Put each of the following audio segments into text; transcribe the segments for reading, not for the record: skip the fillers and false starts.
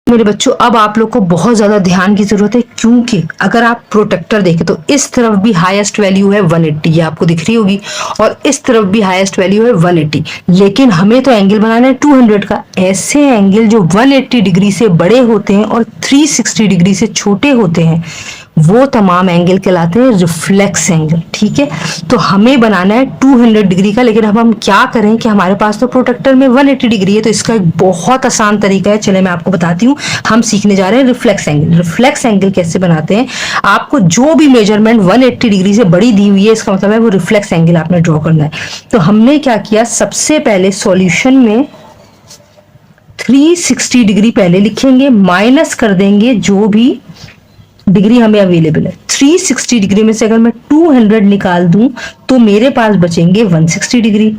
मेरे बच्चों, अब आप लोग को बहुत ज्यादा ध्यान की जरूरत है, क्योंकि अगर आप प्रोटेक्टर देखें तो इस तरफ भी हाईएस्ट वैल्यू है 180, ये आपको दिख रही होगी, और इस तरफ भी हाईएस्ट वैल्यू है 180, लेकिन हमें तो एंगल बनाना है 200 का। ऐसे एंगल जो 180 डिग्री से बड़े होते हैं और 360 डिग्री से छोटे होते हैं, वो तमाम एंगल कहलाते हैं रिफ्लेक्स एंगल। ठीक है, तो हमें बनाना है 200 डिग्री का, लेकिन अब हम क्या करें कि हमारे पास तो प्रोटेक्टर में 180 डिग्री है, तो इसका एक बहुत आसान तरीका है, चले मैं आपको बताती हूँ। हम सीखने जा रहे हैं रिफ्लेक्स एंगल। रिफ्लेक्स एंगल कैसे बनाते हैं, आपको जो भी मेजरमेंट 180 डिग्री से बड़ी दी हुई है, इसका मतलब है वो रिफ्लेक्स एंगल आपने ड्रॉ करना है। तो हमने क्या किया, सबसे पहले सॉल्यूशन में 360 डिग्री पहले लिखेंगे, माइनस कर देंगे जो भी डिग्री हमें अवेलेबल है। 360 डिग्री में से अगर मैं 200 निकाल दूं तो मेरे पास बचेंगे 160 डिग्री।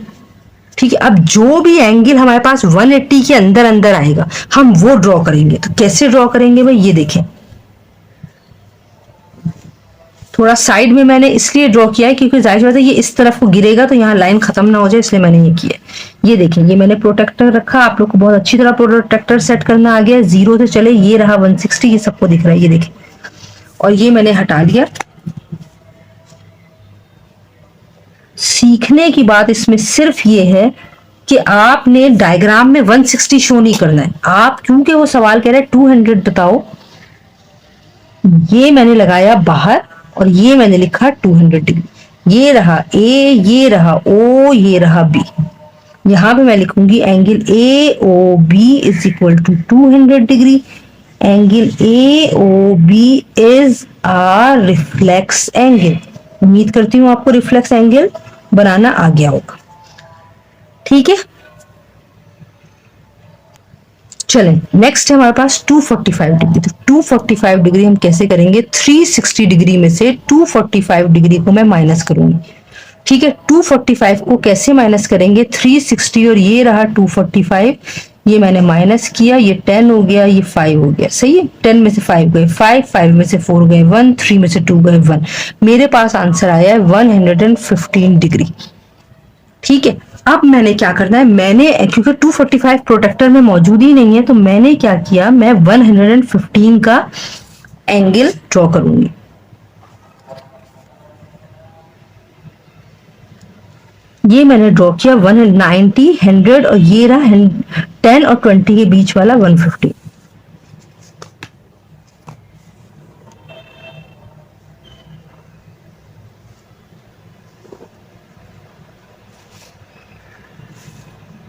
ठीक है, अब जो भी एंगल हमारे पास 180 के अंदर अंदर आएगा हम वो ड्रॉ करेंगे। तो कैसे ड्रॉ करेंगे भाई, ये देखें, थोड़ा साइड में मैंने इसलिए ड्रॉ किया है क्योंकि जाहिर सी बात है ये इस तरफ को गिरेगा तो यहाँ लाइन खत्म ना हो जाए, इसलिए मैंने ये किया। ये देखें, ये मैंने प्रोटेक्टर रखा, आप लोग को बहुत अच्छी तरह प्रोटेक्टर सेट करना आ गया। जीरो से चले, ये रहा 160, ये सबको दिख रहा है, ये देखें, और ये मैंने हटा दिया। सीखने की बात इसमें सिर्फ ये है कि आपने डायग्राम में 160 शो नहीं करना है। आप, क्योंकि वो सवाल कह रहा है 200 बताओ, ये मैंने लगाया बाहर और ये मैंने लिखा 200 डिग्री। ये रहा ए, ये रहा ओ, ये रहा बी। यहां पे मैं लिखूंगी angle A O B is equal to 200 degree. Angle A O B is a reflex angle. उम्मीद करती हूँ आपको रिफ्लेक्स एंगल बनाना आ गया होगा। ठीक है, चलें, नेक्स्ट है हमारे पास 245 डिग्री। तो 245 डिग्री हम कैसे करेंगे, 360 डिग्री में से 245 डिग्री को मैं माइनस करूंगी। ठीक है, 245 को कैसे माइनस करेंगे, 360 और ये रहा 245, ये मैंने माइनस किया, ये 10 हो गया, ये 5 हो गया। सही है, 10 में से 5 गए 5, 5 में से 4 गए 1, 3 में से 2 गए 1। मेरे पास आंसर आया है 115 डिग्री। ठीक है, अब मैंने क्या करना है, मैंने क्योंकि 245 प्रोटेक्टर में मौजूद ही नहीं है, तो मैंने क्या किया, मैं 115 का एंगल ड्रॉ करूंगी। ये मैंने ड्रॉ किया 190, 100 और ये रहा 10 और 20 के बीच वाला 150।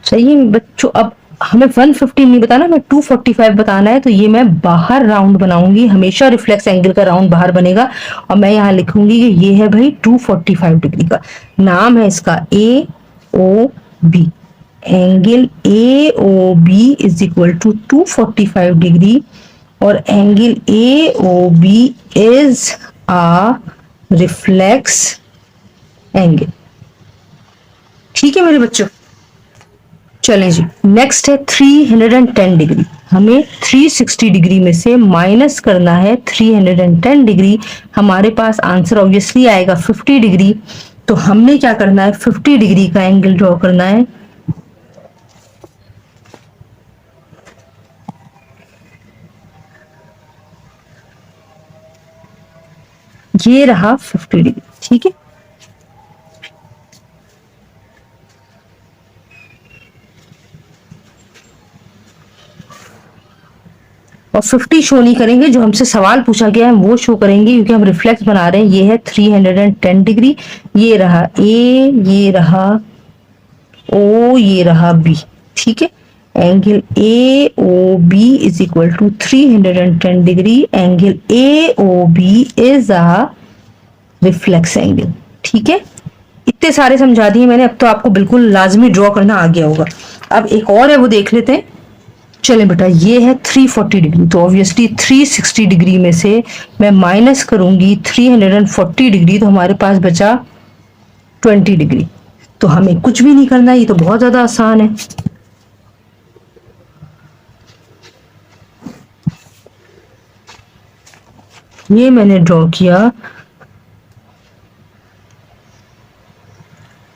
सही है बच्चों, अब हमें 150 नहीं बताना, मैं 245 बताना है। तो ये मैं बाहर राउंड बनाऊंगी, हमेशा रिफ्लेक्स एंगल का राउंड बाहर बनेगा, और मैं यहाँ लिखूंगी कि ये है भाई 245 डिग्री का। नाम है इसका A O B. Angle A O B is equal to 245 degree, और angle A O B is a reflex angle. ठीक है मेरे बच्चों, चलें जी, नेक्स्ट है 310 डिग्री। हमें 360 डिग्री में से माइनस करना है 310 डिग्री। हमारे पास आंसर ऑब्वियसली आएगा 50 डिग्री। तो हमने क्या करना है, 50 डिग्री का एंगल ड्रॉ करना है। ये रहा 50 डिग्री। ठीक है, और 50 शो नहीं करेंगे, जो हमसे सवाल पूछा गया है वो शो करेंगे, क्योंकि हम रिफ्लेक्स बना रहे हैं। ये है 310 डिग्री, ये रहा ए, ये रहा ओ, ये रहा बी। ठीक है, angle A O B is equal to 310 degree. Angle A O B is a reflex angle. ठीक है, इतने सारे समझा दिए मैंने, अब तो आपको बिल्कुल लाजमी ड्रॉ करना आ गया होगा। अब एक और है, वो देख लेते हैं। चले बेटा, ये है 340 डिग्री। तो ऑब्वियसली 360 डिग्री में से मैं माइनस करूंगी 340 डिग्री, तो हमारे पास बचा 20 डिग्री। तो हमें कुछ भी नहीं करना, ये तो बहुत ज्यादा आसान है। ये मैंने ड्रॉ किया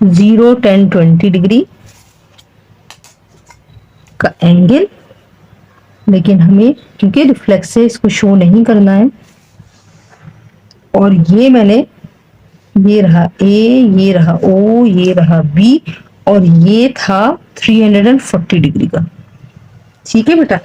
0, 10, 20 डिग्री का एंगल। लेकिन हमें क्योंकि रिफ्लेक्स से इसको शो नहीं करना है, और ये मैंने, ये रहा ए, ये रहा ओ, ये रहा बी, और ये था 340 डिग्री का। ठीक है बेटा,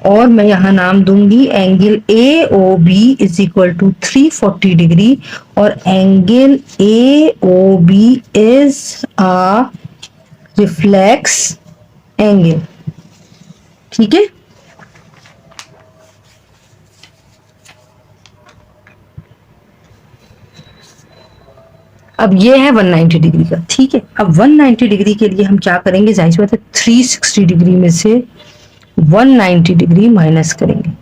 और मैं यहाँ नाम दूंगी angle A O B is equal to 340 degree, और angle A O B is a reflex angle. ठीक है, अब ये है 190 डिग्री का। ठीक है, अब 190 डिग्री के लिए हम क्या करेंगे, जाहिर सी बात है 360 डिग्री में से 190 डिग्री माइनस करेंगे।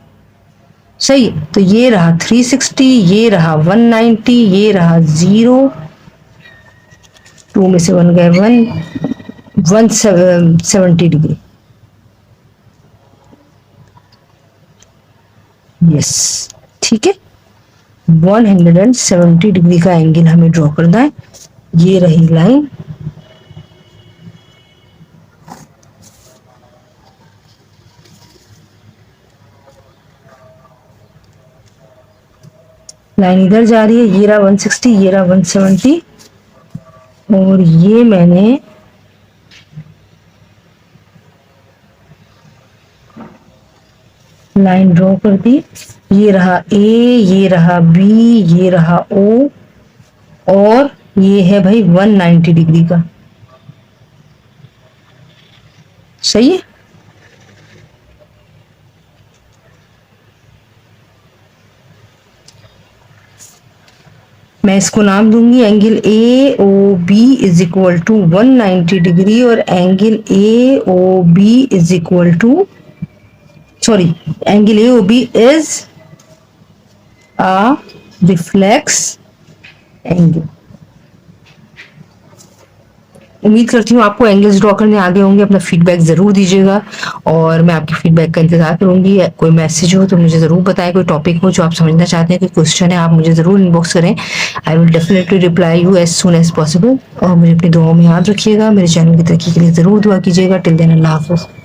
सही है, तो ये रहा 360, ये रहा 190, ये रहा 0, 2 में से 1 गए 170 डिग्री। यस, ठीक है, 170 डिग्री का एंगल हमें ड्रॉ करना है। ये रही लाइन, लाइन इधर जा रही है, ये रहा 160, ये रहा 170, और ये मैंने लाइन ड्रॉ कर दी। ये रहा ए, ये रहा बी, ये रहा ओ, और ये है भाई 190 डिग्री का। सही है, मैं इसको नाम दूंगी angle A O B is equal to 190 degree, और angle A O B is equal to, sorry, angle A O B is a reflex angle. उम्मीद करती हूँ आपको एंगल्स ड्रॉ करने आगे होंगे। अपना फीडबैक जरूर दीजिएगा, और मैं आपके फीडबैक का इंतजार करूंगी। कोई मैसेज हो तो मुझे जरूर बताएं, कोई टॉपिक हो जो आप समझना चाहते हैं, कोई क्वेश्चन है आप मुझे जरूर इनबॉक्स करें। I will definitely reply you as soon as possible. और मुझे अपनी दुआओं में याद रखिएगा, मेरे चैनल की तरक्की के लिए जरूर दुआ कीजिएगा। टिल देन, अल्लाह हाफिज़।